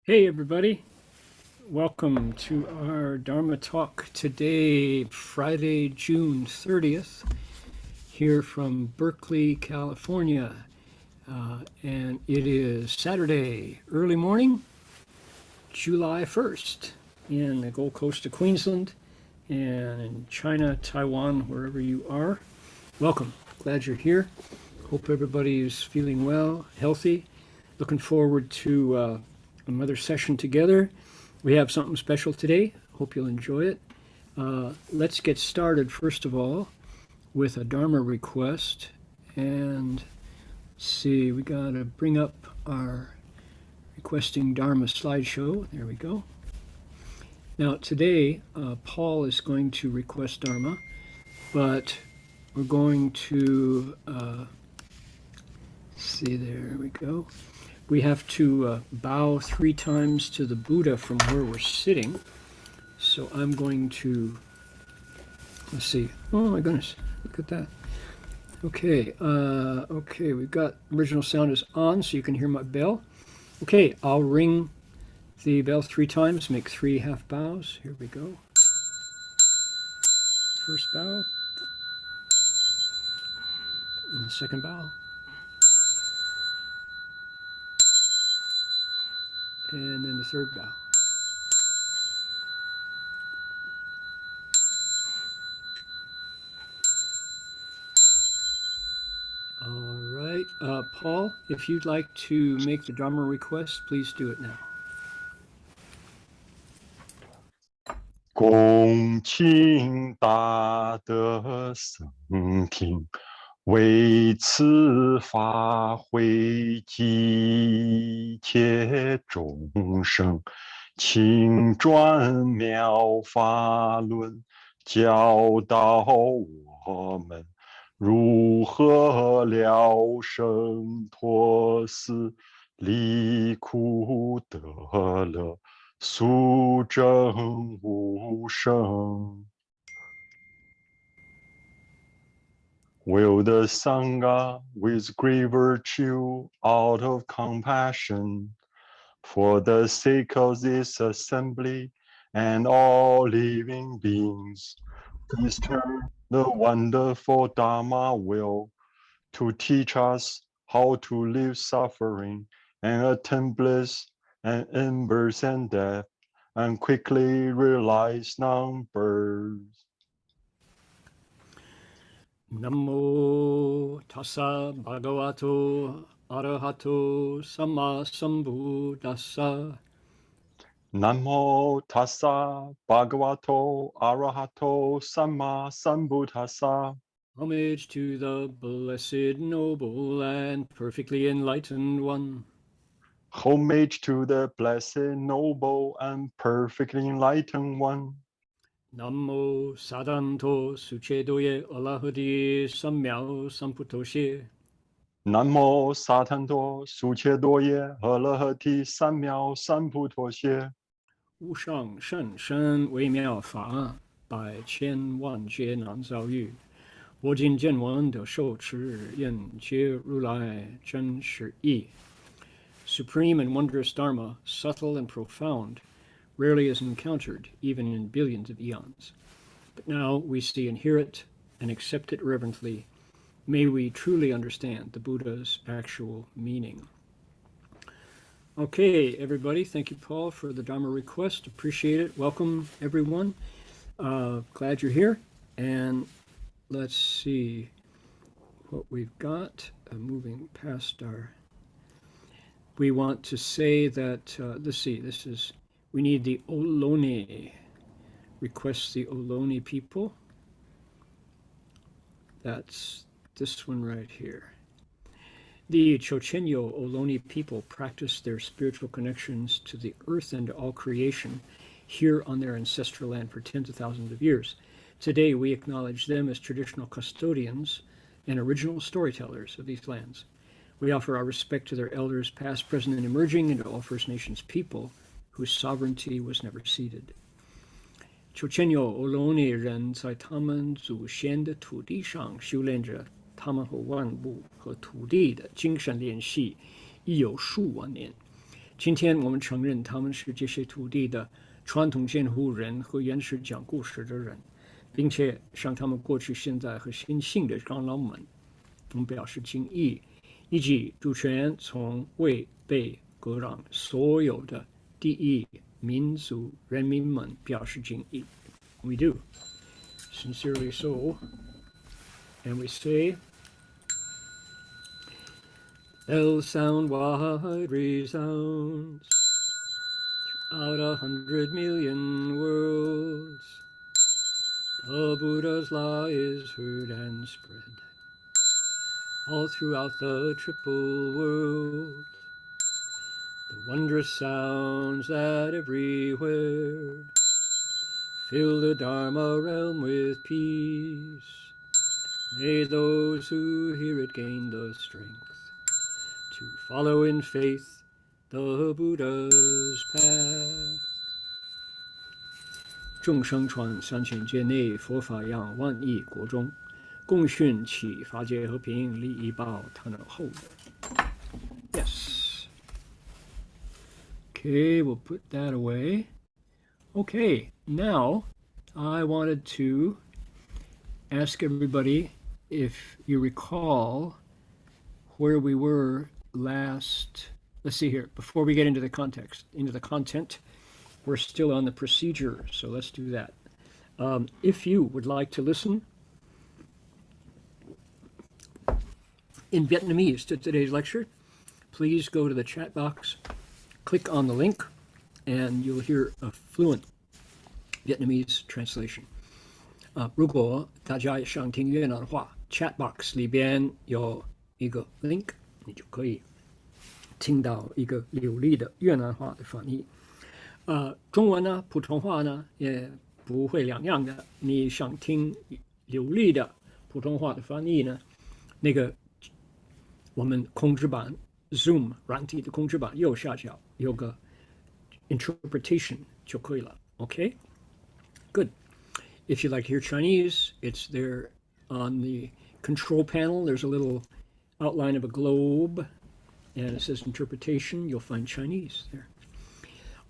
Hey, everybody. Welcome to our Dharma talk today, Friday, June 30th, here from Berkeley, California. And it is Saturday, early morning, July 1st, in the Gold Coast of Queensland and in China, Taiwan, wherever you are. Welcome. Glad you're here. Hope everybody is feeling well, healthy. Looking forward to another session together. We have something special today. Hope you'll enjoy it. Let's get started, first of all, with a Dharma request. And see, we got to bring up our requesting Dharma slideshow. There we go. Now, today, Paul is going to request Dharma, but we're going to see, there we go. We have to bow 3 times to the Buddha from where we're sitting. So I'm going to, let's see. Oh my goodness, look at that. Okay, okay, we've got original sound is on, so you can hear my bell. Okay, I'll ring the bell 3 times, make 3 half bows. Here we go. First bow. And the second bow. And then the third bow. All right, Paul, if you'd like to make the Dharma request, please do it now. 恭请大德圣听，为此法会集切众生，请转妙法轮，教导我们如何了生脱死，离苦得乐。速证无生。Will the Sangha with great virtue out of compassion for the sake of this assembly and all living beings, please turn the wonderful Dharma will to teach us how to live suffering and attain bliss and in birth and death, and quickly realize non-birth. Namo tassa bhagavato arahato sammasambuddhassa. Namo tassa bhagavato arahato sammasambuddhassa. Homage to the blessed, noble, and perfectly enlightened one. Homage to the blessed, noble, and perfectly enlightened one. Namo sadanto suchedoye alahadi samyao samputoshe. Namo satanto suchedoye alahati samyao samputoshe. 无上甚深微妙法，百千万劫难遭遇。我今见闻得受持，愿解如来真实义。Supreme and wondrous Dharma, subtle and profound, rarely is encountered, even in billions of eons. But now we see and hear it and accept it reverently. May we truly understand the Buddha's actual meaning. Okay, everybody, thank you, Paul, for the Dharma request. Appreciate it. Welcome, everyone. Glad you're here. And let's see what we've got. Moving past our... We want to say that, let's see, this is... We need the Ohlone. Request the Ohlone people. That's this one right here. The Chochenyo Ohlone people practice their spiritual connections to the earth and to all creation here on their ancestral land for tens of thousands of years. Today, we acknowledge them as traditional custodians and original storytellers of these lands. We offer our respect to their elders, past, present, and emerging, and to all First Nations people whose sovereignty was never ceded. 求签有欧罗内人在他们祖先的土地上修炼着他们和万物和土地的精神联系已有数万年。今天我们承认他们是这些土地的传统监护人和原始讲故事的人，并且向他们过去、现在和新兴的长老们，我们表示敬意，以及主权从未被割让所有的第一民族人民们表示敬意。We do, sincerely so, and we say, bell sound wide resounds throughout 100 million worlds. The Buddha's law is heard and spread all throughout the triple world. The wondrous sounds that everywhere fill the Dharma realm with peace. May those who hear it gain the strength to follow in faith the Buddha's path. 众生传3000界内，佛法扬万亿国中，共训其法界和平，利益报他能厚的。Yes. Okay, we'll put that away. Okay, now I wanted to ask everybody if you recall where we were last. Let's see here. Before we get into the content, we're still on the procedure, so let's do that. If you would like to listen in Vietnamese to today's lecture, please go to the chat box, click on the link, and you'll hear a fluent Vietnamese translation. 如果大家想听越南话 ，chat box 里边有一个 link， 你就可以听到一个流利的越南话的翻译。中文呢，普通话呢也不会两样的。你想听流利的普通话的翻译呢，那个我们控制板 Zoom 软体的控制板右下角有个 interpretation 就可以了。Okay, good. If you'd like to hear Chinese, it's there on the control panel. There's a little outline of a globe, and it says interpretation. You'll find Chinese there.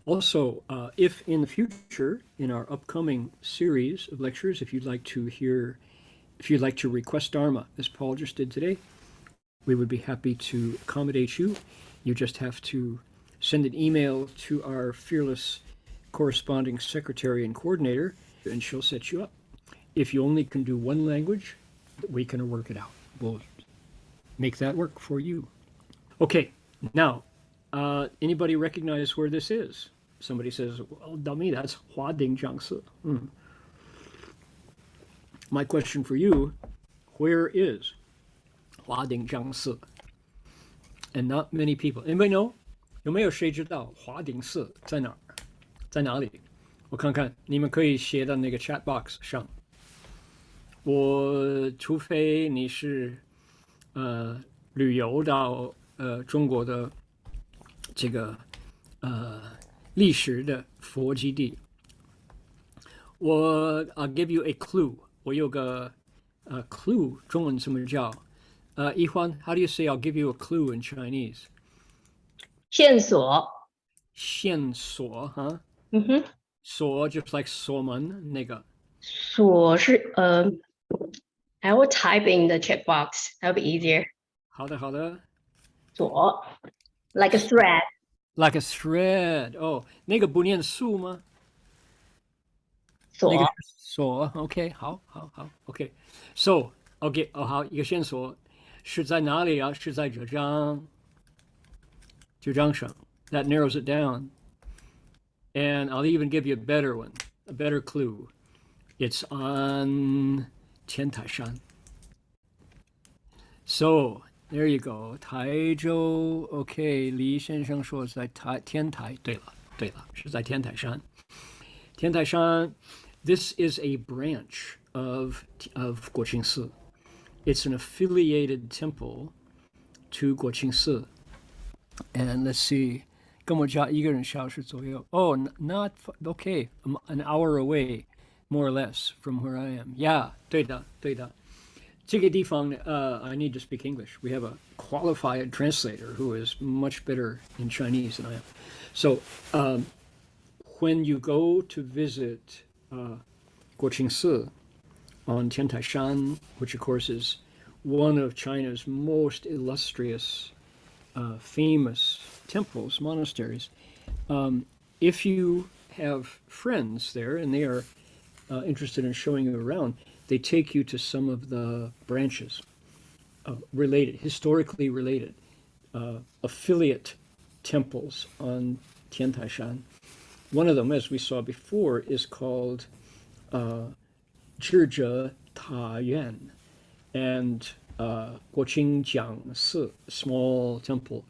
Also, if in the future, in our upcoming series of lectures, if you'd like to request Dharma, as Paul just did today, we would be happy to accommodate you. You just have to send an email to our fearless corresponding secretary and coordinator, and she'll set you up. If you only can do one language, we can work it out. We'll make that work for you. Okay, now, anybody recognize where this is? Somebody says, well, dummy, that's Hua Ding Jiang Si. My question for you, where is Hua Ding Jiang Si? And not many people. Anybody know? 有没有谁知道华顶寺在哪儿？在哪里？我看看，你们可以写到那个 chat box 上。我除非你是旅游到中国的这个历史的佛基地，I'll give you a clue。我有个clue， 中文怎么叫？一欢 how do you say I'll give you a clue in Chinese？ 线索。线索哈。锁 just like 锁门那个。锁是I will type in the chat box. That'll be easier. 好的好的。锁 like a thread. Like a thread. 哦，那个不念素吗？锁。那个锁 OK 好 OK So OK 好，一个线索是在哪里啊？是在浙江省。That narrows it down. And I'll even give you a better one, a better clue. It's on 天台山. So there you go. 台州 OK 李先生说在天台，对了，是在天台山。天台山 This is a branch of 国清寺. It's an affiliated temple to 国清寺. And let's see, 跟我家1个人小时左右. Oh, not okay. An hour away, more or less, from where I am. Yeah, 对的。这个地方, I need to speak English. We have a qualified translator who is much better in Chinese than I am. So, when you go to visit Guoqingsi on Tiantaishan, which of course is one of China's most illustrious, famous temples, monasteries, if you have friends there and they are interested in showing you around, they take you to some of the branches, related, historically related, affiliate temples on Tiantaishan. One of them, as we saw before, is called Zhizhe Ta Yuan, and Guoqingjiang Si, small temple,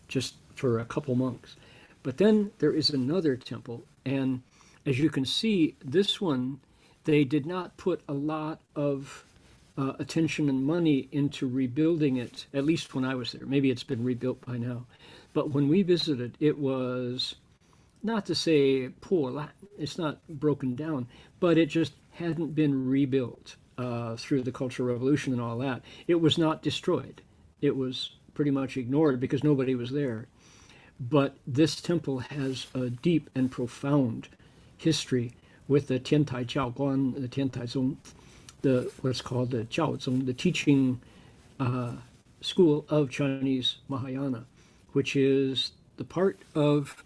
just for a couple monks. But then there is another temple, and as you can see, this one, they did not put a lot of attention and money into rebuilding it, at least when I was there. Maybe it's been rebuilt by now. But when we visited, it was, not to say poor, it's not broken down, but it just hadn't been rebuilt through the Cultural Revolution and all that. It was not destroyed. It was pretty much ignored because nobody was there. But this temple has a deep and profound history with the Tiantai Jiaoguan, the Tiantai Zong, what's called the Jiaozong, the teaching school of Chinese Mahayana, which is the part of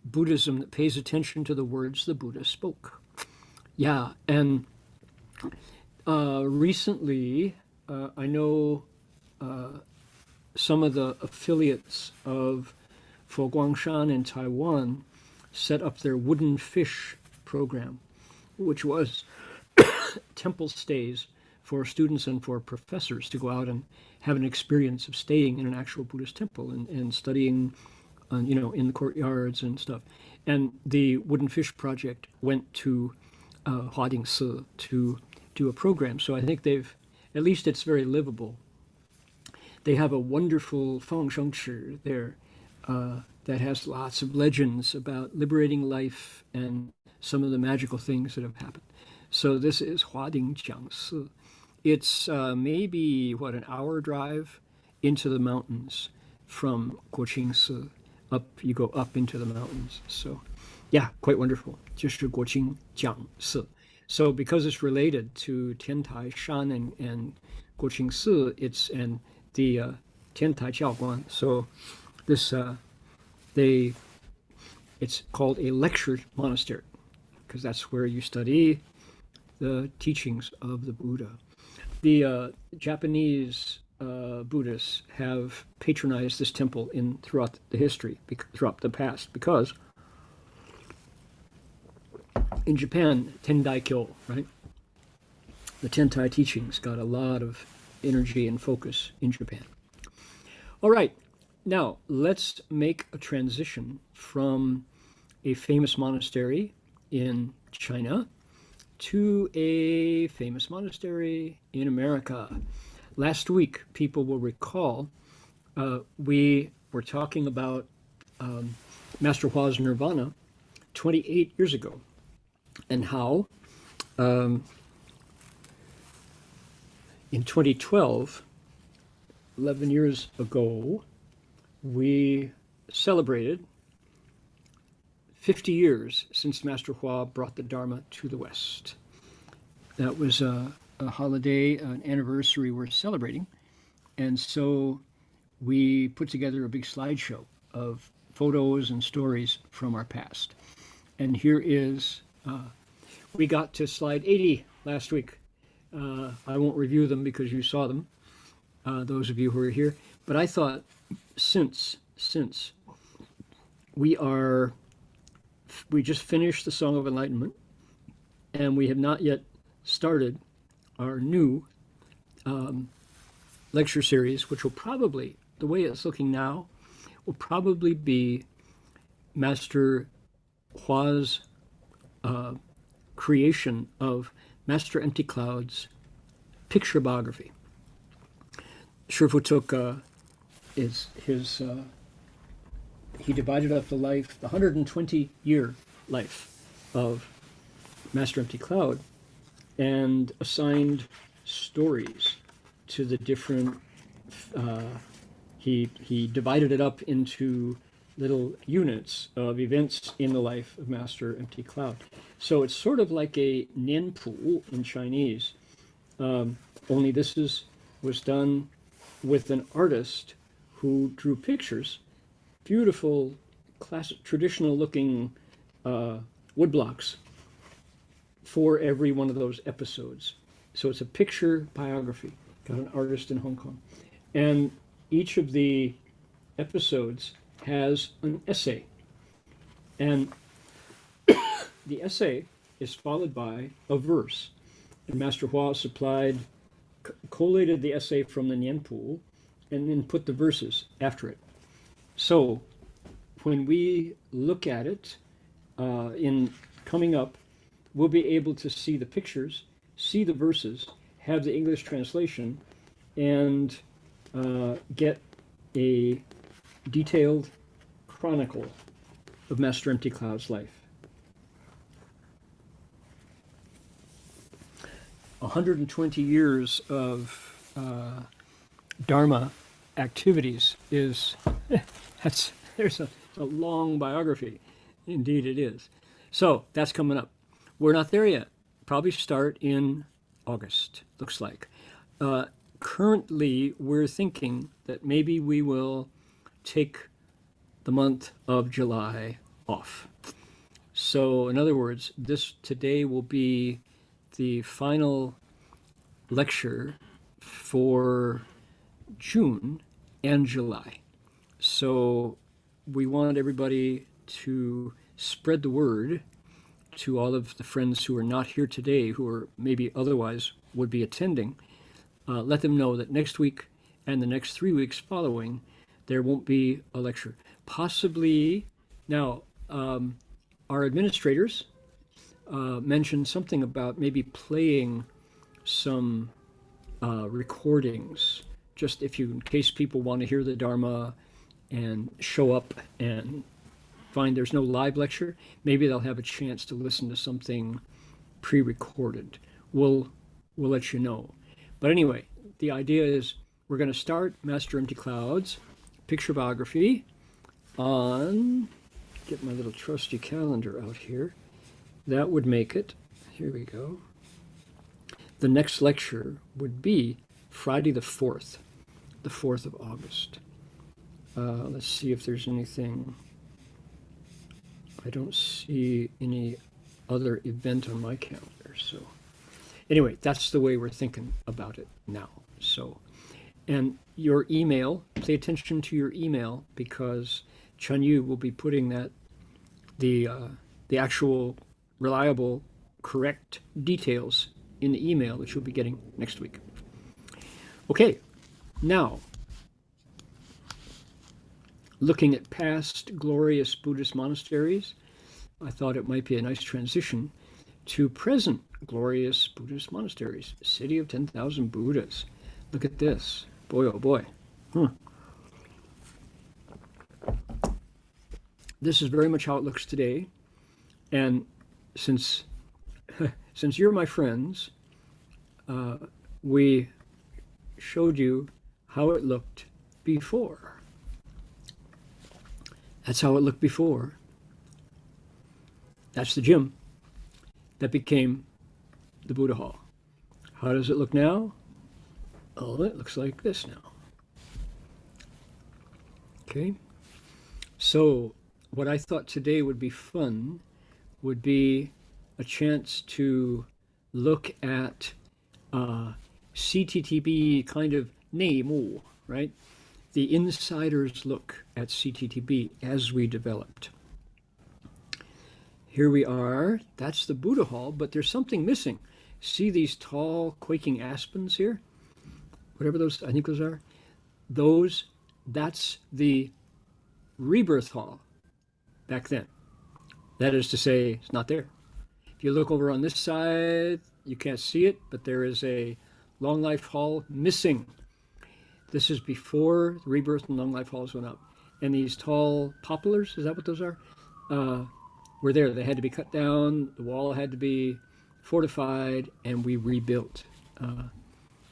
Buddhism that pays attention to the words the Buddha spoke. Yeah, and recently, I know some of the affiliates of Foguangshan in Taiwan set up their wooden fish program, which was temple stays for students and for professors to go out and have an experience of staying in an actual Buddhist temple and studying, in the courtyards and stuff. And the Wooden Fish Project went to Huadingsi to do a program. So I think at least it's very livable. They have a wonderful Fangshengchi there that has lots of legends about liberating life and some of the magical things that have happened. So this is Huadingjiangsi. It's maybe, an hour drive into the mountains from Guoqingsi. You go up into the mountains. So, yeah, quite wonderful. 就是Guoqingjiangsi. So because it's related to Tiantai Shan and Guoqingsi, and the Tiantai Jiaoguan. So this, it's called a lecture monastery because that's where you study the teachings of the Buddha. The Japanese Buddhists have patronized this temple throughout the history, throughout the past, because in Japan, Tendaikyo, right? The Tentai teachings got a lot of energy and focus in Japan. All right, now let's make a transition from a famous monastery in China to a famous monastery in America. Last week, people will recall, we were talking about Master Hua's Nirvana 28 years ago, and how in 2012, 11 years ago, we celebrated 50 years since Master Hua brought the Dharma to the West. That was a holiday, an anniversary we're celebrating. And so we put together a big slideshow of photos and stories from our past. And here is, we got to slide 80 last week. I won't review them because you saw them, those of you who are here. But I thought, since we just finished the Song of Enlightenment, and we have not yet started our new lecture series, which will probably, the way it's looking now, will probably be Master Hua's creation of Master Empty Cloud's picture biography. Shifu took he divided up the 120-year life of Master Empty Cloud, and assigned stories to the different, he divided it up into little units of events in the life of Master Empty Cloud. So it's sort of like a nianpu in Chinese, only this was done with an artist who drew pictures, beautiful, classic, traditional-looking woodblocks for every one of those episodes. So it's a picture biography, got an artist in Hong Kong. And each of the episodes has an essay. And the essay is followed by a verse. And Master Hua supplied, collated the essay from the nianpu, and then put the verses after it. So when we look at it in coming up, we'll be able to see the pictures, see the verses, have the English translation, and get a detailed chronicle of Master Empty Cloud's life. 120 years of Dharma activities is, there's a long biography. Indeed it is. So that's coming up. We're not there yet. Probably start in August, looks like. Currently, we're thinking that maybe we will take the month of July off. So in other words, today will be the final lecture for June and July. So we want everybody to spread the word to all of the friends who are not here today, who are maybe otherwise would be attending. Let them know that next week and the next 3 weeks following, there won't be a lecture. Possibly, now, our administrators mentioned something about maybe playing some recordings, just in case people want to hear the Dharma and show up and find there's no live lecture, maybe they'll have a chance to listen to something pre-recorded. We'll let you know. But anyway, the idea is we're going to start Master Empty Cloud's picture biography on, get my little trusty calendar out here. That would make it, here we go. The next lecture would be Friday the 4th of August. Let's see if there's anything. I don't see any other event on my calendar. So anyway, that's the way we're thinking about it now. So, and your email, pay attention to your email, because Chun Yu will be putting that, the actual reliable, correct details in the email that you'll be getting next week. Okay, now, looking at past glorious Buddhist monasteries, I thought it might be a nice transition to present glorious Buddhist monasteries. City of 10,000 Buddhas. Look at this. Boy, oh boy. This is very much how it looks today. And since you're my friends, we showed you how it looked before. That's how it looked before. That's the gym that became the Buddha Hall. How does it look now? Oh, it looks like this now. Okay. So what I thought today would be fun would be a chance to look at CTTB kind of name, right? The insider's look at CTTB as we developed. Here we are. That's the Buddha Hall, but there's something missing. See these tall, quaking aspens here? Whatever those, I think those are. That's the rebirth hall back then. That is to say, it's not there. If you look over on this side, you can't see it, but there is a long life hall missing. This is before the rebirth and long life halls went up. And these tall poplars, is that what those are? Were there. They had to be cut down. The wall had to be fortified, and we rebuilt.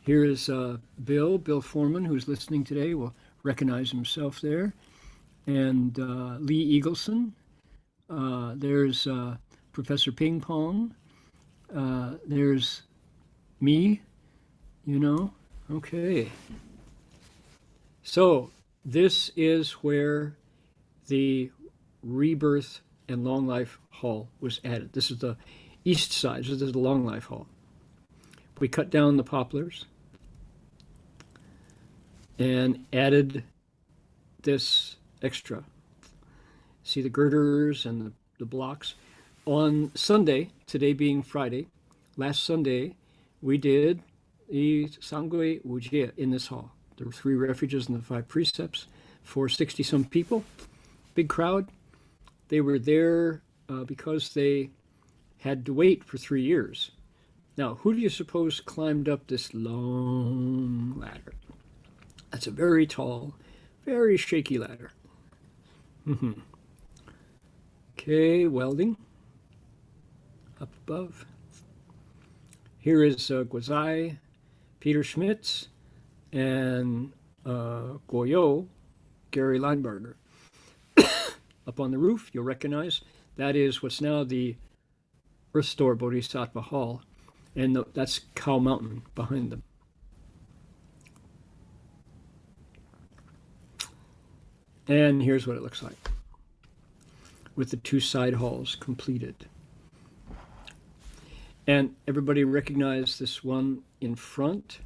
Here is Bill Foreman, who's listening today, will recognize himself there. And Lee Eagleson. There's Professor Ping Pong. There's me, Okay. So this is where the Rebirth and Long Life Hall was added. This is the east side. So this is the Long Life Hall. We cut down the poplars and added this extra. See the girders and the blocks. On Sunday, today being Friday, last Sunday, we did the Sangui Wujie in this hall. There were 3 refuges and the 5 precepts for 60-some people. Big crowd. They were there because they had to wait for 3 years. Now, who do you suppose climbed up this long ladder? That's a very tall, very shaky ladder. Okay, welding up above. Here is Guozai, Peter Schmitz, and Goyo, Gary Linebarger. Up on the roof, you'll recognize that is what's now the Earth Store Bodhisattva Hall, and that's Cow Mountain behind them. And here's what it looks like with the 2 side halls completed. And everybody recognize this one in front.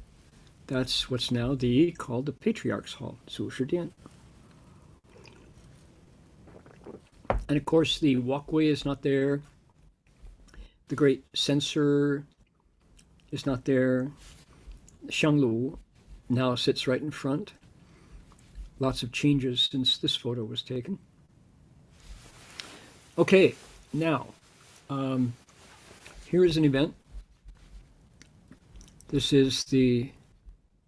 That's what's now called the Patriarch's Hall, Su Shidian. And of course, the walkway is not there. The great censer is not there. Xianglu now sits right in front. Lots of changes since this photo was taken. Okay, now, here is an event. This is the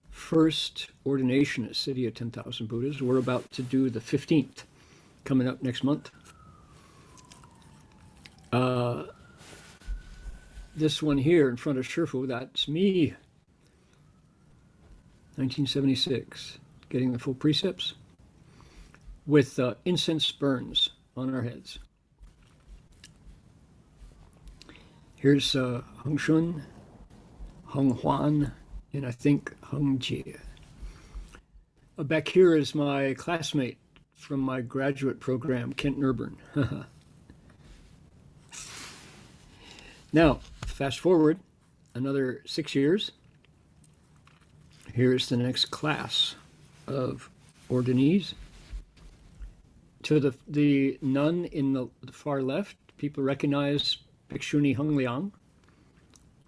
first ordination at City of 10,000 Buddhas. We're about to do the 15th, coming up next month. This one here in front of Shifu, that's me, 1976, getting the full precepts with incense burns on our heads. Here's Heng Shun, Heng Huan, and I think Heng Jie. Back here is my classmate from my graduate program, Kent Nurburn. Now, fast forward another 6 years. Here's the next class of ordinees. To the nun in the far left, people recognize Bhikshuni Heng Liang,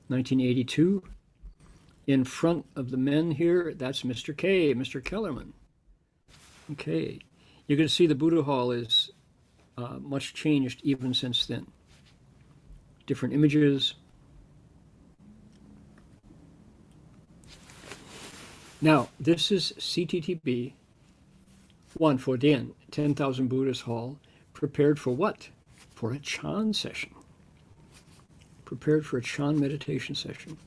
1982. In front of the men here, that's Mr. K, Mr. Kellerman. Okay, you can see the Buddha Hall is much changed even since then. Different images. Now, this is CTTB 1 for Dian, 10,000 Buddhas Hall, prepared for what? For a Chan session. Prepared for a Chan meditation session.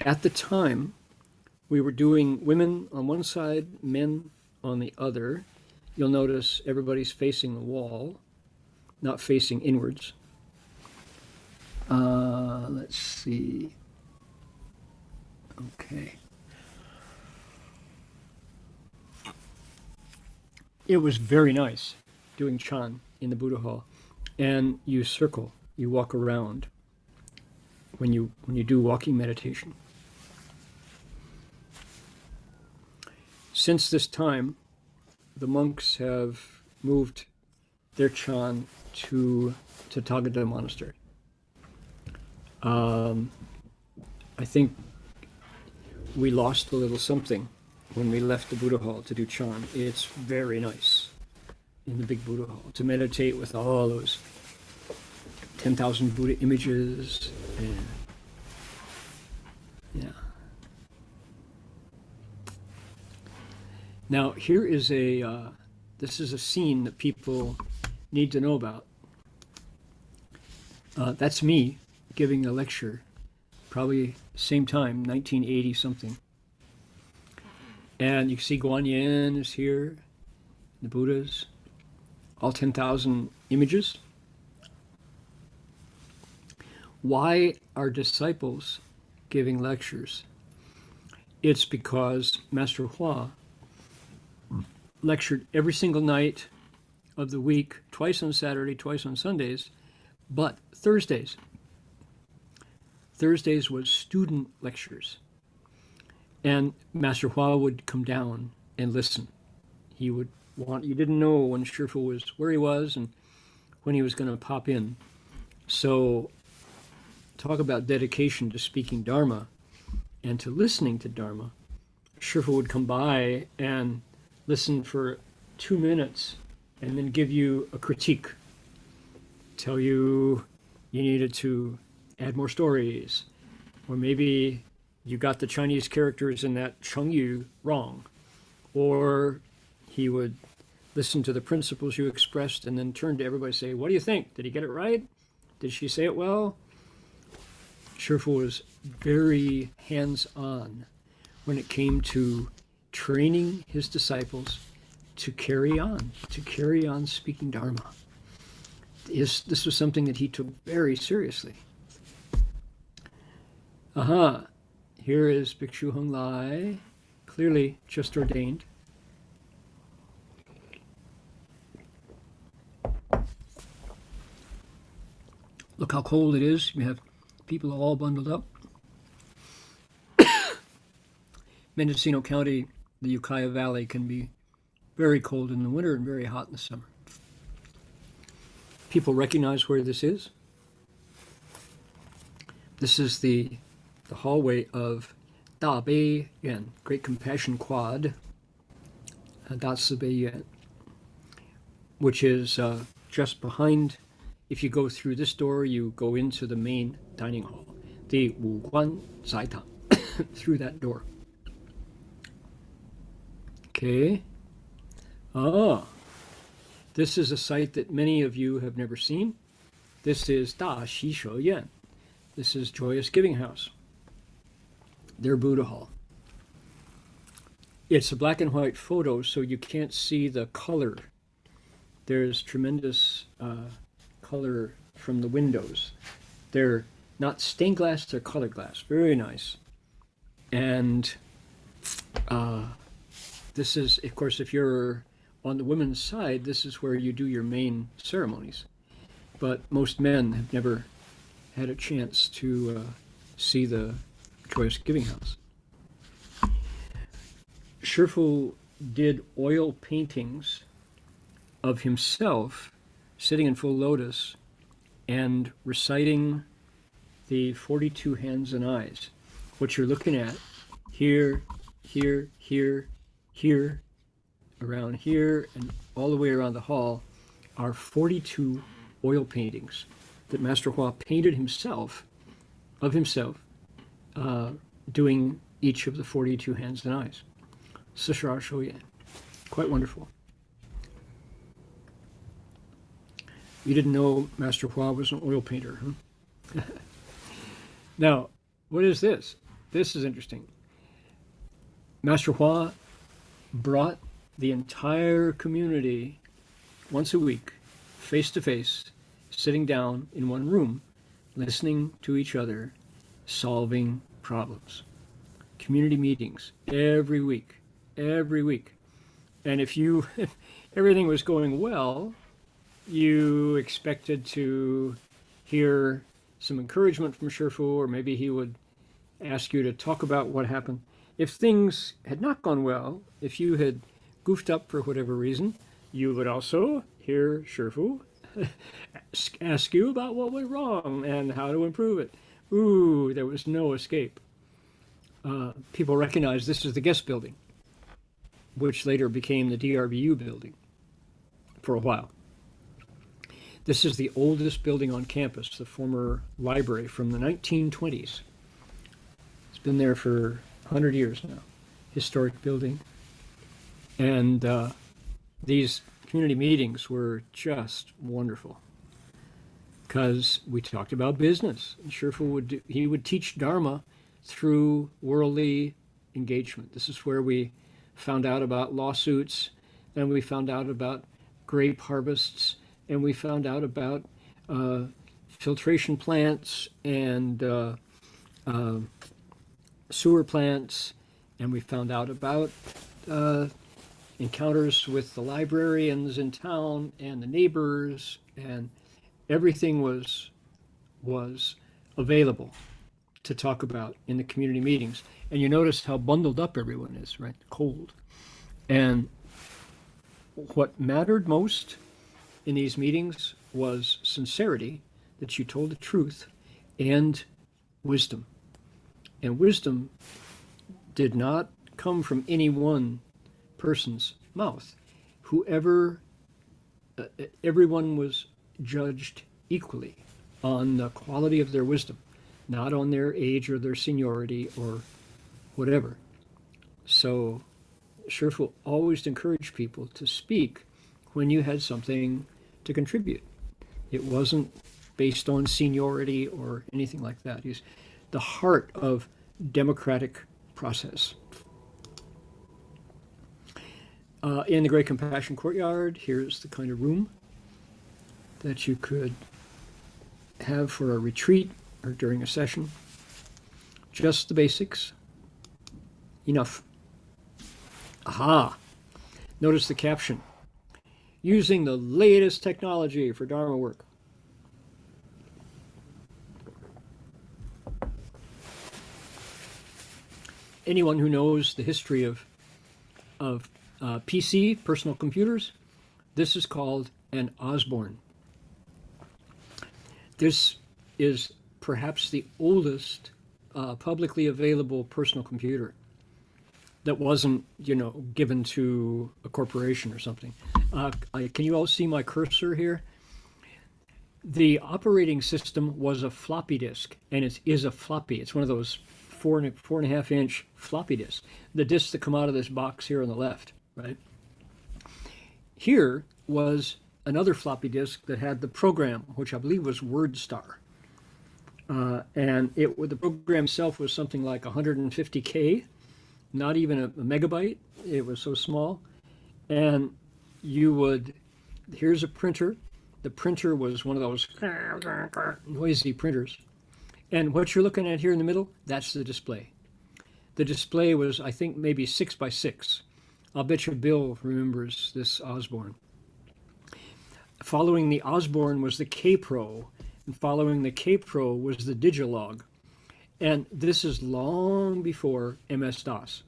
At the time, we were doing women on one side, men on the other. You'll notice everybody's facing the wall, not facing inwards. Let's see. Okay. It was very nice doing Chan in the Buddha Hall. And you circle, you walk around when you do walking meditation. Since this time, the monks have moved their Chan to Tathagata Monastery. I think we lost a little something when we left the Buddha Hall to do Chan. It's very nice in the big Buddha Hall to meditate with all those 10,000 Buddha images. And yeah. Now here is this is a scene that people need to know about. That's me giving a lecture probably same time, 1980 something. And you can see Guan Yin is here, the Buddhas, all 10,000 images. Why are disciples giving lectures? It's because Master Hua lectured every single night of the week, twice on Saturday, twice on Sundays, but Thursdays was student lectures. And Master Hua would come down and listen. You didn't know when Shifu was where he was and when he was going to pop in. So talk about dedication to speaking Dharma and to listening to Dharma. Shifu would come by and listen for 2 minutes and then give you a critique. Tell you needed to add more stories, or maybe you got the Chinese characters in that Chengyu wrong, or he would listen to the principles you expressed and then turn to everybody and say, what do you think? Did he get it right? Did she say it well? Shifu was very hands-on when it came to training his disciples to carry on speaking Dharma. This was something that he took very seriously. Here is Bhikshu Heng Lai, clearly just ordained. Look how cold it is. You have people all bundled up. Mendocino County, the Ukiah Valley, can be very cold in the winter and very hot in the summer. People recognize where this is. This is the hallway of Da Bei Yuan, Great Compassion Quad, Da Si Bei Yuan, which is just behind. If you go through this door, you go into the main dining hall, the Wu Guan Zai Tang, through that door. Okay. This is a site that many of you have never seen. This is Da Xi Shou Yan. This is Joyous Giving House, their Buddha Hall. It's a black and white photo, so you can't see the color. There's tremendous color from the windows. They're not stained glass, they're colored glass. Very nice. And this is, of course, if you're on the women's side, this is where you do your main ceremonies. But most men have never had a chance to see the Joyous Giving House. Shifu did oil paintings of himself sitting in full lotus and reciting the 42 hands and eyes. What you're looking at here, here, here, here, around here, and all the way around the hall are 42 oil paintings that Master Hua painted himself, of himself, doing each of the 42 hands and eyes. Sishar Shouyan. Quite wonderful. You didn't know Master Hua was an oil painter, huh? Now, what is this? This is interesting. Master Hua brought the entire community once a week, face to face, sitting down in one room, listening to each other, solving problems. Community meetings every week. And if everything was going well, you expected to hear some encouragement from Shifu, or maybe he would ask you to talk about what happened. If things had not gone well, if you had goofed up for whatever reason, you would also hear Shifu ask you about what went wrong and how to improve it. Ooh, there was no escape. People recognize this is the guest building, which later became the DRBU building for a while. This is the oldest building on campus, the former library from the 1920s. It's been there for 100 years now. Historic building. And these community meetings were just wonderful. because we talked about business. And Sherpa would teach Dharma through worldly engagement. This is where we found out about lawsuits, and we found out about grape harvests, and we found out about filtration plants and sewer plants, and we found out about encounters with the librarians in town and the neighbors, and everything was available to talk about in the community meetings. And you notice how bundled up everyone is, right? Cold. And what mattered most in these meetings was sincerity, that you told the truth, and wisdom. And wisdom did not come from any one person's mouth. Everyone was judged equally on the quality of their wisdom, not on their age or their seniority or whatever. So Sherpa always encouraged people to speak when you had something to contribute. It wasn't based on seniority or anything like that. He's the heart of democratic process. In the Great Compassion Courtyard, here's the kind of room that you could have for a retreat or during a session. Just the basics. Enough. Aha! Notice the caption. Using the latest technology for Dharma work. Anyone who knows the history of PC, personal computers, this is called an Osborne. This is perhaps the oldest publicly available personal computer that wasn't, given to a corporation or something. Can you all see my cursor here? The operating system was a floppy disk, and it is a floppy. It's one of those 4.5 inch floppy disks. The disks that come out of this box here on the left, right? Here was another floppy disk that had the program, which I believe was WordStar. And the program itself was something like 150K, not even a megabyte. It was so small. And here's a printer. The printer was one of those noisy printers. And what you're looking at here in the middle, that's the display. The display was, I think, maybe 6 by 6. I'll bet you Bill remembers this Osborne. Following the Osborne was the K-Pro, and following the K-Pro was the Digilog. And this is long before MS-DOS.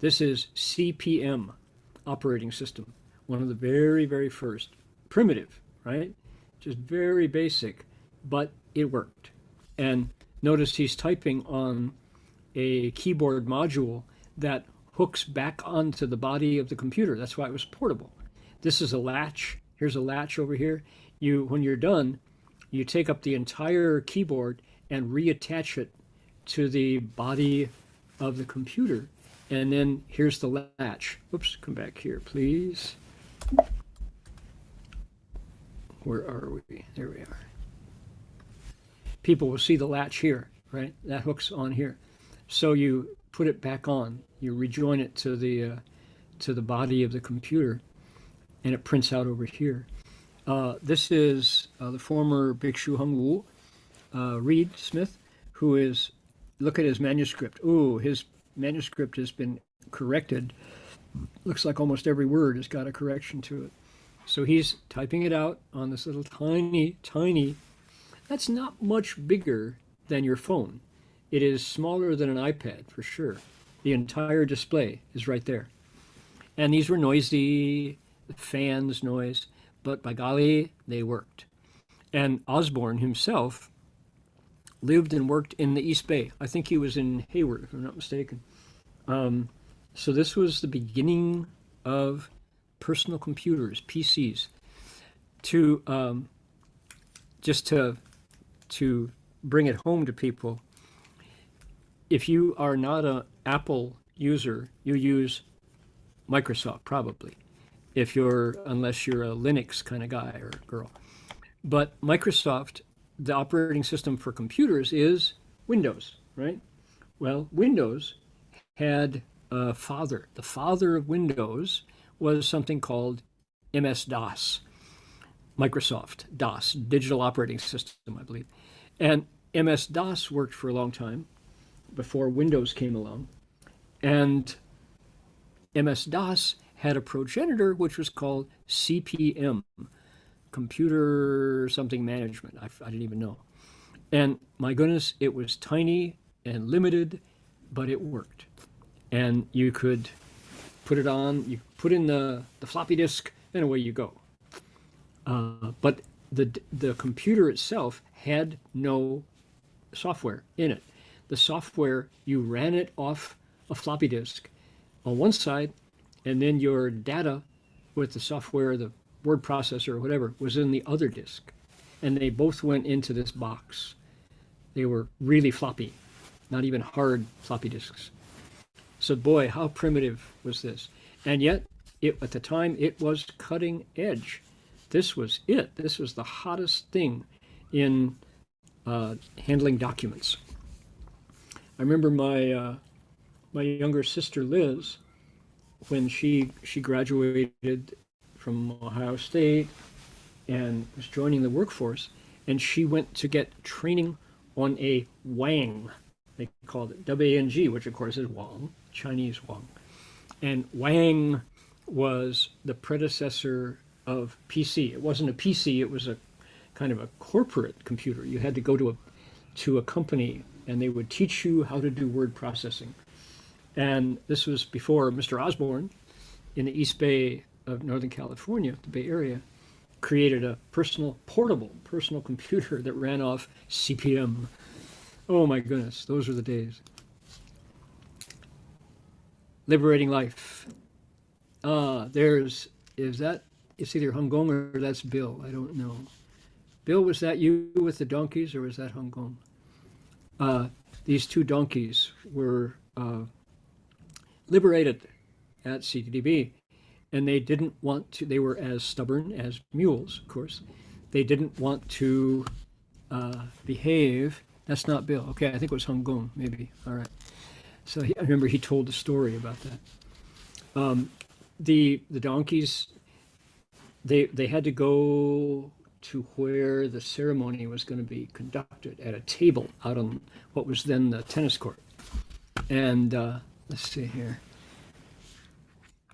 This is CPM operating system, one of the very, very first. Primitive, right? Just very basic, but it worked. And notice he's typing on a keyboard module that hooks back onto the body of the computer. That's why it was portable. This is a latch. Here's a latch over here. When you're done, you take up the entire keyboard and reattach it to the body of the computer. And then here's the latch. Whoops, come back here, please. Where are we? There we are. People will see the latch here, right? That hooks on here. So you put it back on. You rejoin it to the body of the computer, and it prints out over here. This is the former Bhikshu Hung Wu, Reed Smith, who is, look at his manuscript. Ooh, his manuscript has been corrected. Looks like almost every word has got a correction to it. So he's typing it out on this little tiny, that's not much bigger than your phone. It is smaller than an iPad for sure. The entire display is right there. And these were noisy, fans noise, but by golly, they worked. And Osborne himself lived and worked in the East Bay. I think he was in Hayward, if I'm not mistaken. So this was the beginning of personal computers, PCs. Just to bring it home to people, if you are not an Apple user, you use Microsoft probably. Unless you're a Linux kind of guy or girl. But Microsoft, the operating system for computers is Windows, right? Well, Windows had a father. The father of Windows was something called MS-DOS, Microsoft DOS, Digital Operating System, I believe. And MS-DOS worked for a long time before Windows came along. And MS-DOS had a progenitor which was called CPM, Computer Something Management. I didn't even know. And my goodness, it was tiny and limited, but it worked. And you could put it on, you put in the floppy disk, and away you go. But the computer itself had no software in it. The software, you ran it off a floppy disk on one side, and then your data with the software, the word processor or whatever, was in the other disk. And they both went into this box. They were really floppy, not even hard floppy disks. So boy, how primitive was this? And yet, at the time, it was cutting edge. This was it. This was the hottest thing in handling documents. I remember my younger sister Liz, when she graduated from Ohio State and was joining the workforce, and she went to get training on a Wang. They called it W-A-N-G, which of course is Wang, Chinese Wang. And Wang was the predecessor of PC. It wasn't a PC, it was a kind of a corporate computer. You had to go to a company and they would teach you how to do word processing. And this was before Mr. Osborne in the East Bay of Northern California, the Bay Area, created a portable personal computer that ran off CPM. Oh my goodness, those were the days. Liberating life. It's either Heng Gong or that's Bill. I don't know. Bill, was that you with the donkeys or was that Heng Gong? These two donkeys were liberated at CTDB, and they didn't want to, they were as stubborn as mules, of course. They didn't want to behave. That's not Bill. Okay, I think it was Heng Gong, maybe. All right. So I remember he told a story about that. The donkeys, they had to go to where the ceremony was going to be conducted at a table out on what was then the tennis court. And let's see here.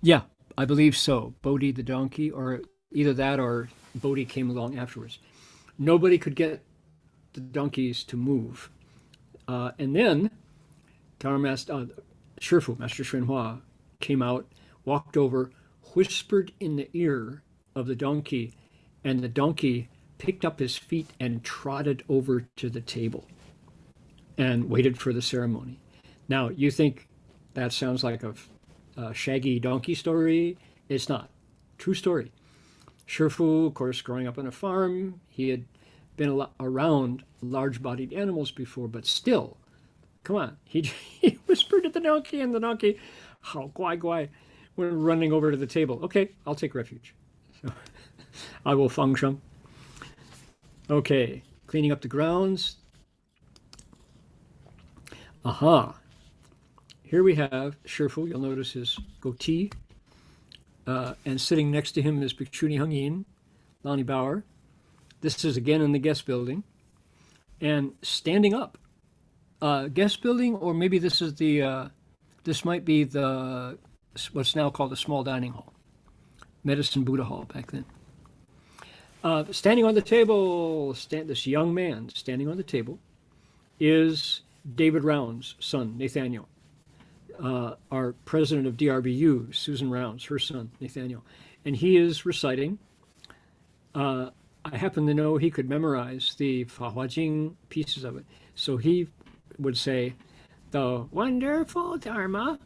Yeah, I believe so. Bodhi the donkey, or either that or Bodhi came along afterwards. Nobody could get the donkeys to move. And then Dharma Master Shrinhua came out, walked over, whispered in the ear of the donkey, and the donkey picked up his feet and trotted over to the table and waited for the ceremony. Now, you think that sounds like a shaggy donkey story? It's not. True story. Shifu, of course, growing up on a farm, he had been around large-bodied animals before, but still, come on, he whispered at the donkey, and the donkey, how guai guai, went running over to the table. Okay, I'll take refuge. So, I will function. Okay, cleaning up the grounds. Aha. Here we have Shifu. You'll notice his goatee. And sitting next to him is Bhikshuni Heng Yin, Lani Bauer. This is again in the guest building. And standing up. Guest building, or maybe this is this might be what's now called the small dining hall. Medicine Buddha Hall back then. Standing on the table, this young man standing on the table is David Round's son, Nathaniel. Our president of DRBU, Susan Rounds, her son, Nathaniel. And he is reciting. I happen to know he could memorize the Fa Hua Jing pieces of it. So he would say, the wonderful Dharma,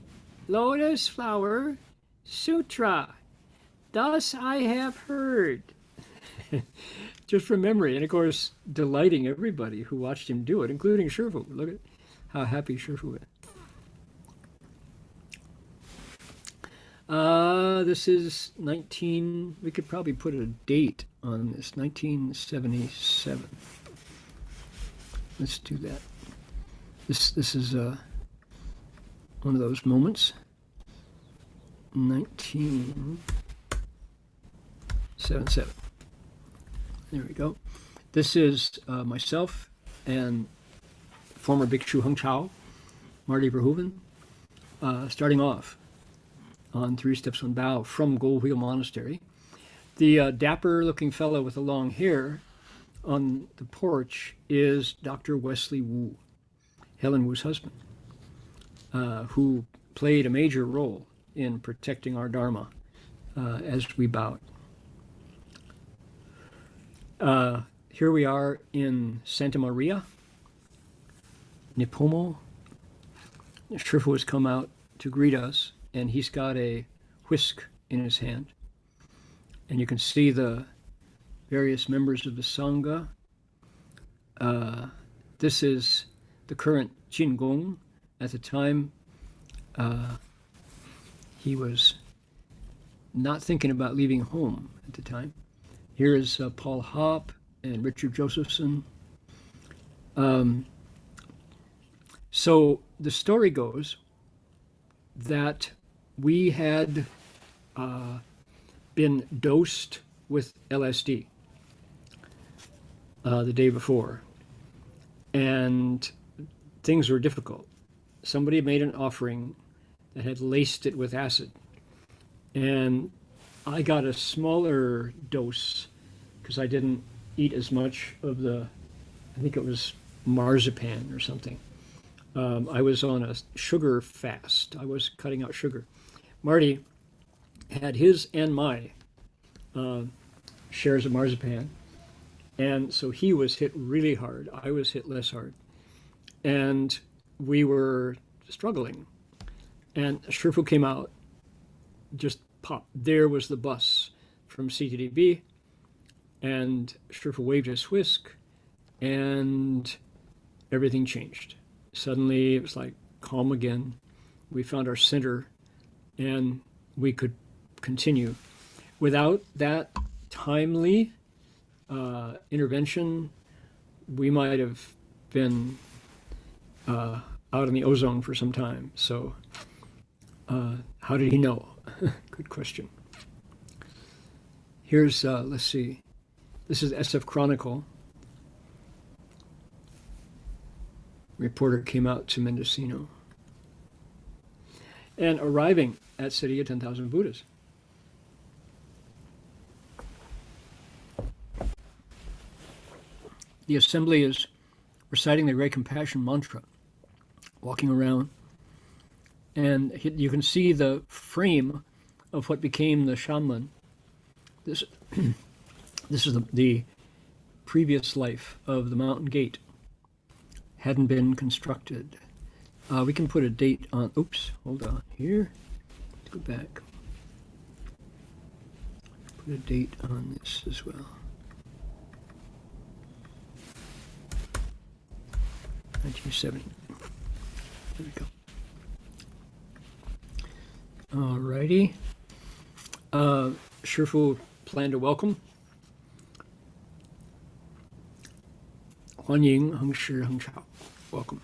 lotus flower, sutra, thus I have heard. Just from memory, and of course, delighting everybody who watched him do it, including Shifu. Look at how happy Shifu is. This is 19, we could probably put a date on this, 1977. Let's do that. This is one of those moments. 1977. There we go. This is myself and former Bhikshu Heng Chao, Marty Verhoeven, starting off on Three Steps One Bow from Gold Wheel Monastery. The dapper-looking fellow with the long hair on the porch is Dr. Wesley Wu, Helen Wu's husband, who played a major role in protecting our Dharma as we bowed. Here we are in Santa Maria, Nipomo. Shifu has come out to greet us, and he's got a whisk in his hand. And you can see the various members of the Sangha. This is the current Jingong. At the time, he was not thinking about leaving home at the time. Here is Paul Hopp and Richard Josephson. So the story goes that we had been dosed with LSD the day before, and things were difficult. Somebody made an offering that had laced it with acid, and I got a smaller dose because I didn't eat as much of the, I think it was marzipan or something. I was on a sugar fast. I was cutting out sugar. Marty had his and my shares of marzipan, and so he was hit really hard. I was hit less hard, and we were struggling. And Shifu came out, just pop. There was the bus from CTDB, and Shifu waved his whisk, and everything changed. Suddenly, it was like calm again. We found our center, and we could continue. Without that timely intervention, we might have been out in the ozone for some time. So, how did he know? Good question. Here's, let's see. This is SF Chronicle. Reporter came out to Mendocino. And arriving at City of 10,000 Buddhas. The assembly is reciting the Great Compassion mantra, walking around, and you can see the frame of what became the shaman. This is the previous life of the mountain gate. Hadn't been constructed. We can put a date on, oops, hold on, here, let's go back. Put a date on this as well. 1970. There we go. All righty. Shifu planned to welcome. Huan Ying, Heng Shi, Heng Chao. Welcome.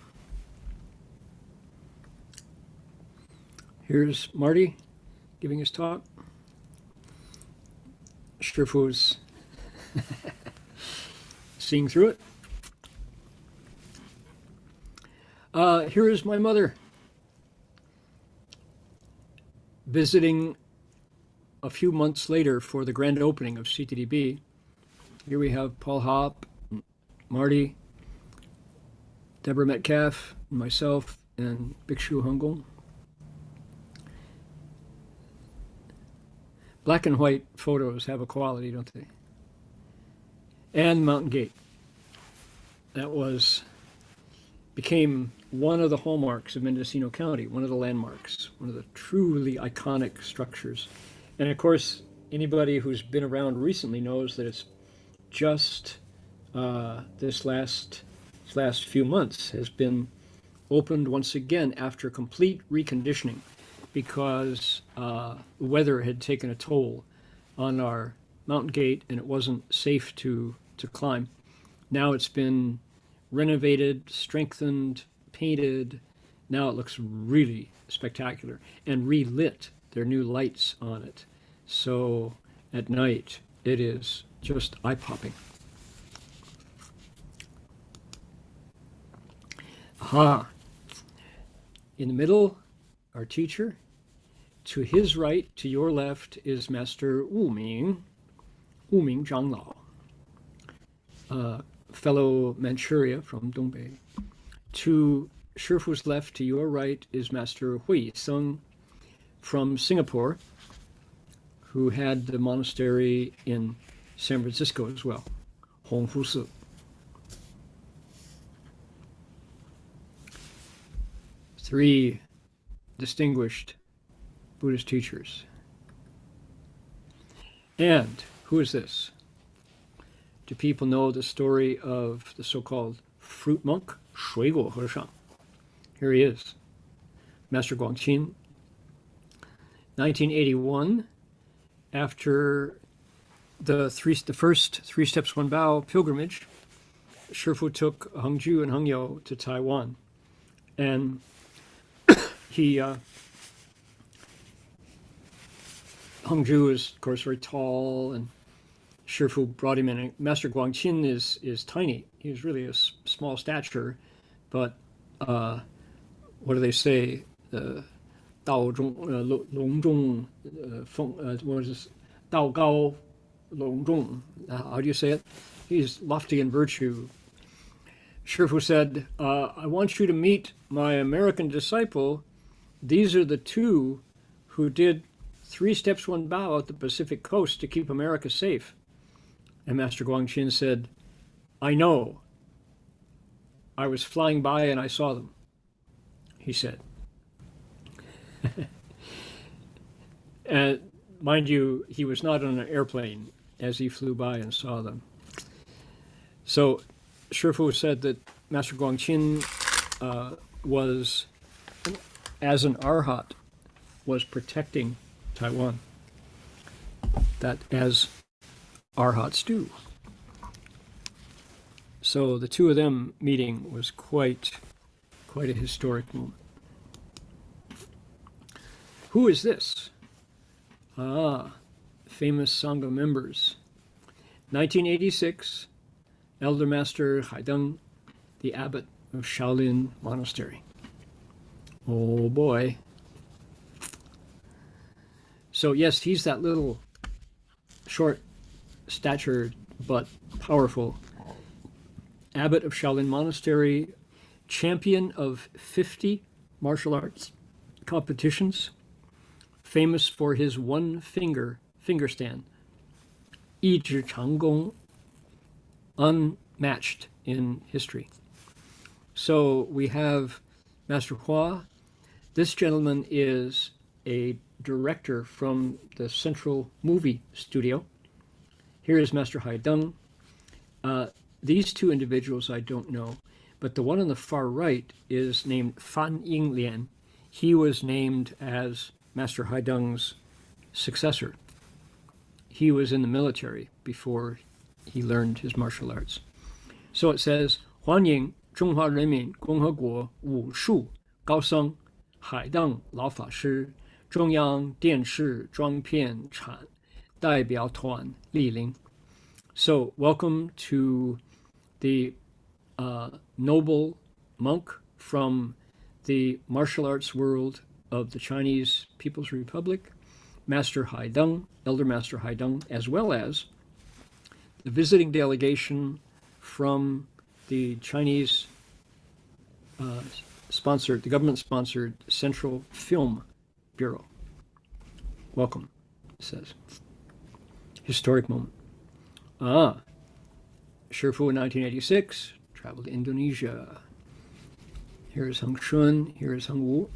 Here's Marty giving his talk. Shifu's seeing through it. Here is my mother visiting a few months later for the grand opening of CTDB. Here we have Paul Hopp, Marty, Deborah Metcalf, myself, and Bhikshu Hungong. Black and white photos have a quality, don't they? And Mountain Gate. That became one of the hallmarks of Mendocino County, one of the landmarks, one of the truly iconic structures. And of course, anybody who's been around recently knows that it's just this last few months has been opened once again after complete reconditioning. because the weather had taken a toll on our mountain gate and it wasn't safe to climb. Now it's been renovated, strengthened, painted. Now it looks really spectacular and relit. There are new lights on it. So at night, it is just eye-popping. Aha. In the middle, our teacher. To his right, to your left, is Master Wu Ming Zhanglao, fellow Manchuria from Dongbei. To Shifu's left, to your right, is Master Hui Seng from Singapore, who had the monastery in San Francisco as well, Hongfu Si. Three distinguished Buddhist teachers. And who is this? Do people know the story of the so-called fruit monk, 水果和尚? Here he is, Master Guangqin. 1981, after the first Three Steps One Bow pilgrimage, Shifu took Hengju and Hengyou to Taiwan. And Hengju is, of course, very tall, and Shifu brought him in. And Master Guangqin is tiny. He's really a small stature, but what do they say? Dao Zhong, Long Zhong, what is this? Dao Gao Long Zhong. How do you say it? He's lofty in virtue. Shifu said, I want you to meet my American disciple. These are the two who did 3 steps, 1 bow at the Pacific coast to keep America safe. And Master Guangqin said, I know. I was flying by and I saw them, he said. And mind you, he was not on an airplane as he flew by and saw them. So Shifu said that Master Guangqin was, as an arhat, was protecting Taiwan. That as arhats do. So the two of them meeting was quite a historic moment. Who is this? Famous Sangha members. 1986, Elder Master Haideng, the abbot of Shaolin Monastery. Oh boy. So yes, he's that little short statured but powerful abbot of Shaolin Monastery, champion of 50 martial arts competitions, famous for his one finger stand, 一指长弓, unmatched in history. So we have Master Hua. This gentleman is a director from the Central Movie Studio. Here is Master Haideng. These two individuals I don't know, but the one on the far right is named Fan Yinglian. He was named as Master Haideng's successor. He was in the military before he learned his martial arts. So it says, 欢迎中华人民共和国武术高僧海登老法师中央电视装片厂代表团莅临. So welcome to the noble monk from the martial arts world of the Chinese People's Republic, Master Haideng, Elder Master Haideng, as well as the visiting delegation from the Chinese the government-sponsored Central Film Bureau. Welcome, it says. Historic moment. Shifu in 1986, traveled to Indonesia. Here is Hsuan, here is Heng Wu.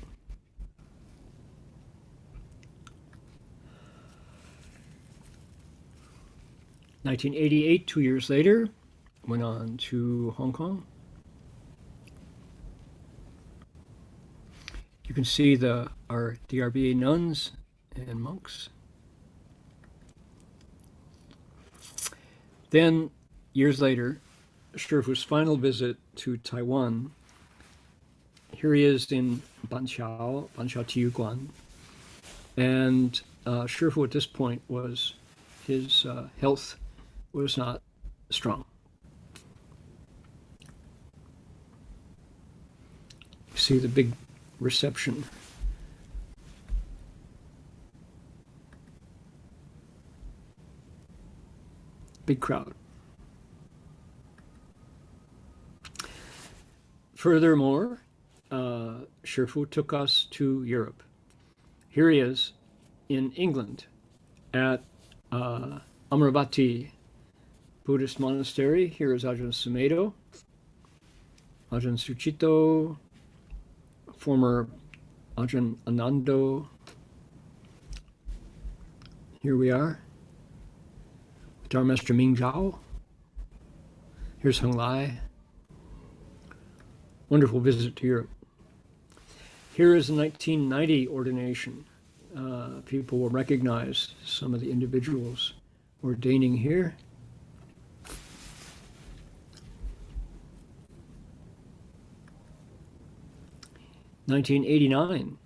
In 1988, 2 years later, went on to Hong Kong. You You can see our DRBA nuns and monks. Then, years later, Shifu's final visit to Taiwan. Here he is in Banqiao Tiyuguan. And Shifu at this point his health was not strong. You see the big reception. Big crowd. Furthermore, Shifu took us to Europe. Here he is in England at Amaravati Buddhist Monastery. Here is Ajahn Sumedho, Ajahn Suchito, former Ajahn Anando. Here we are. Dharma Master Ming Zhao. Here's Heng Lai. Wonderful visit to Europe. Here is a 1990 ordination. People will recognize some of the individuals ordaining here. (1989),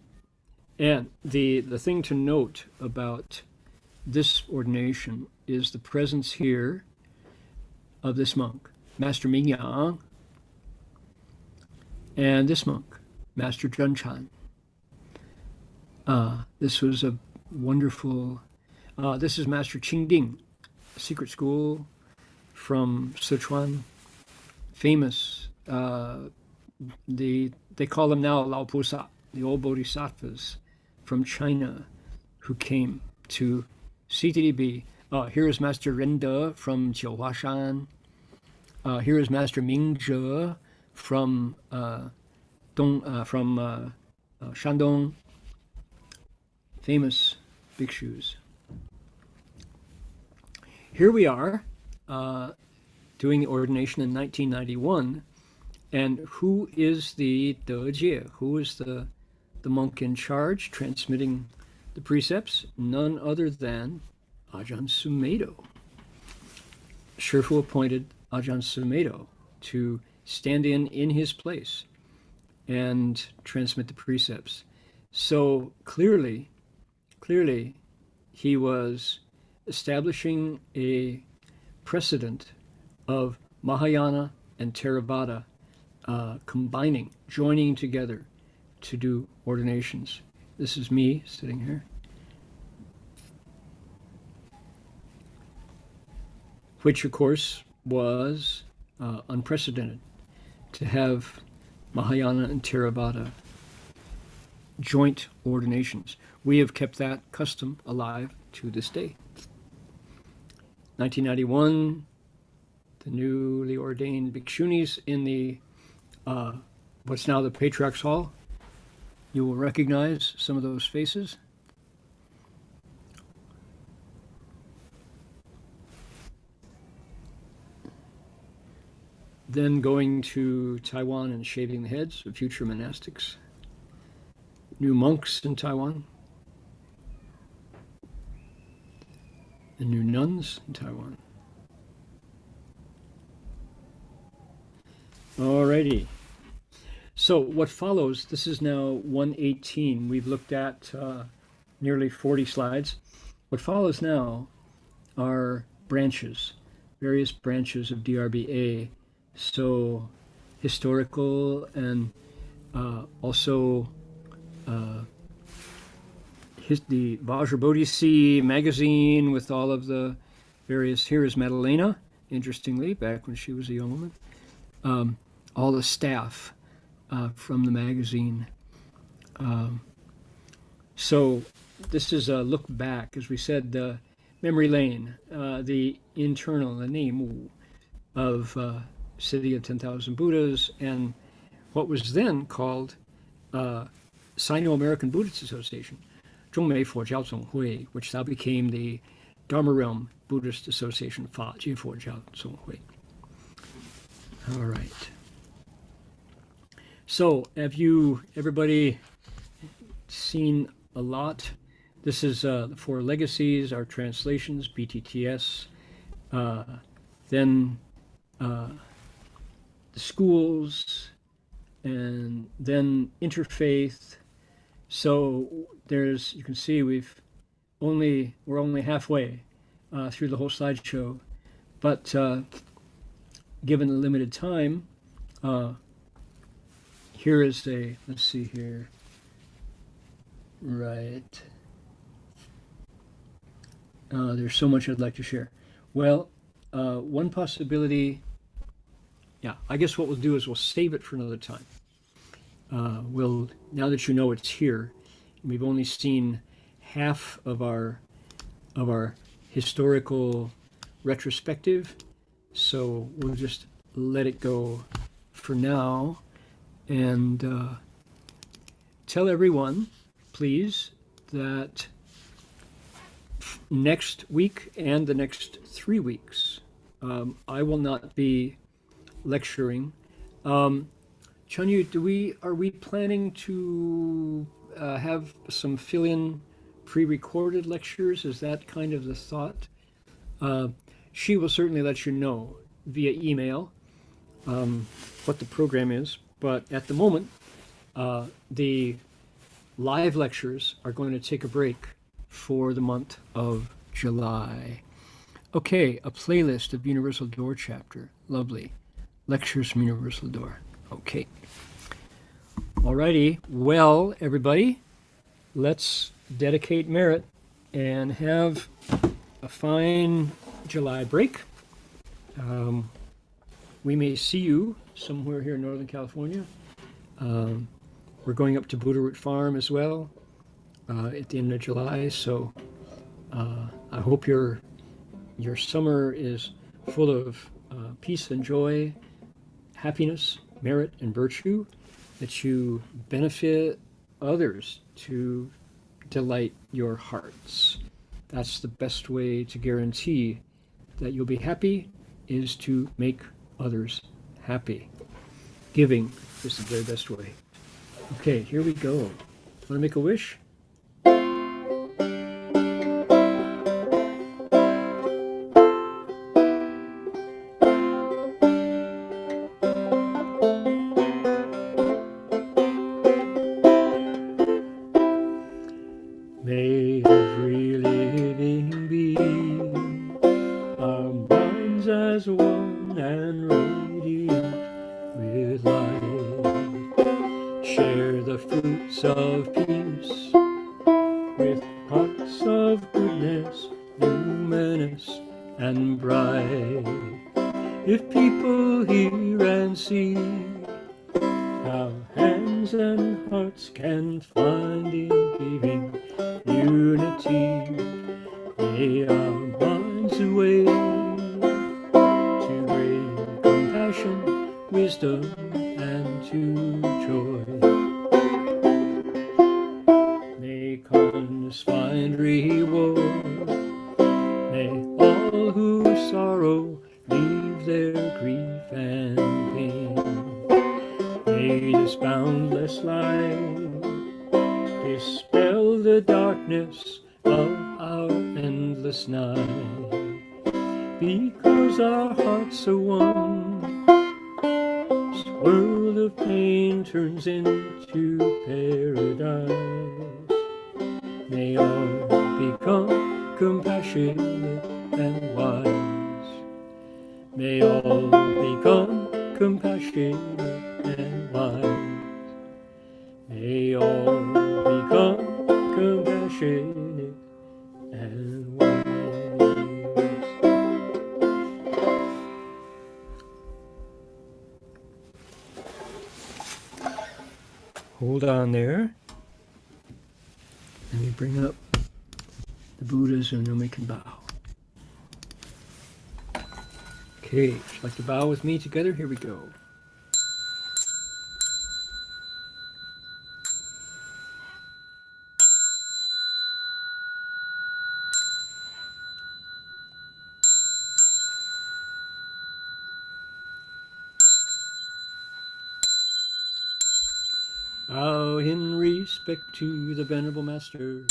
and the thing to note about this ordination is the presence here of this monk, Master Ming Yang, and this monk, Master Zhen Chan. This was a wonderful, this is Master Qing Ding, a secret school from Sichuan, famous. They call them now Lao Pusa, the old bodhisattvas from China who came to CTDB. Here is Master Renda from Jiuhuashan. Here is Master Mingzhe from Shandong. Famous bhikshus. Here we are doing the ordination in 1991. And who is the Dejie? Who is the monk in charge transmitting the precepts? None other than Ajahn Sumedho. Shifu appointed Ajahn Sumedho to stand in his place and transmit the precepts. So clearly, he was establishing a precedent of Mahayana and Theravada combining, joining together to do ordinations. This is me sitting here. Which, of course, was unprecedented to have Mahayana and Theravada joint ordinations. We have kept that custom alive to this day. 1991, the newly ordained bhikshunis in the what's now the Patriarch's Hall. You will recognize some of those faces. Then going to Taiwan and shaving the heads of future monastics. New monks in Taiwan. And new nuns in Taiwan. Alrighty. So what follows, this is now 118. We've looked at nearly 40 slides. What follows now are branches, various branches of DRBA. So historical and also the Vajrabodhisi magazine with all of the various, here is Madalena, interestingly, back when she was a young woman. All the staff from the magazine. So this is a look back, as we said, the memory lane, the internal, the name of City of 10,000 Buddhas, and what was then called Sino-American Buddhist Association, 中美佛教总会, which now became the Dharma Realm Buddhist Association, 法界佛教总会. All right. So, have you, everybody, seen a lot. This is the Four Legacies, our translations, BTTS. Then the schools, and then interfaith. So there's, you can see we're only halfway through the whole slideshow, but given the limited time, here is let's see here, right. There's so much I'd like to share. Well, one possibility, yeah, I guess what we'll do is we'll save it for another time. Now that you know it's here, we've only seen half of our historical retrospective, so we'll just let it go for now, and tell everyone, please, that next week and the next 3 weeks, I will not be lecturing. Chanyu, are we planning to have some fill-in pre-recorded lectures? Is that kind of the thought? She will certainly let you know via email what the program is, but at the moment, the live lectures are going to take a break for the month of July. Okay, a playlist of Universal Door chapter. Lovely. Lectures from Universal Door. Okay. Alrighty. Well, everybody, let's dedicate merit and have a fine July break. We may see you somewhere here in Northern California. We're going up to Buddha Root Farm as well at the end of July, so I hope your summer is full of peace and joy, happiness, merit, and virtue, that you benefit others to delight your hearts. That's the best way to guarantee that you'll be happy, is to make others happy. Giving is the very best way. Okay, here we go. Want to make a wish? May every living being, our minds as one and radiant with light, share the fruits of peace with hearts of goodness, luminous and bright. If people hear and see how hands and hearts can find in giving unity, may our minds awake to great compassion, wisdom, and to joy. May kindness find reward. May all who sorrow leave their grief and pain. May this boundless light dispel the darkness of our endless night. Because our hearts are one, this world of pain turns into paradise. May all become compassionate and wise. May all become compassionate and wise. May all become compassionate and wise. Hold on there. Let me bring up the Buddhas and then we can bow. Okay, would you like to bow with me together? Here we go. Bow in respect to the Venerable Master.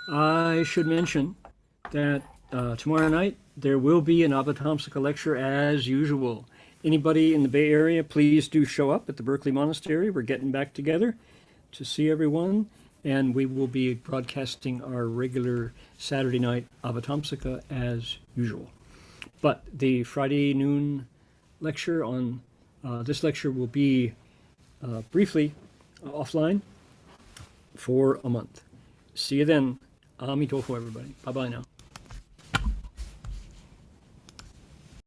I should mention that tomorrow night there will be an Avatamsaka lecture as usual. Anybody in the Bay Area, please do show up at the Berkeley Monastery. We're getting back together to see everyone, and we will be broadcasting our regular Saturday night Avatamsaka as usual. But the Friday noon lecture on this lecture will be briefly offline for a month. See you then. Amitofo, everybody. Bye-bye now.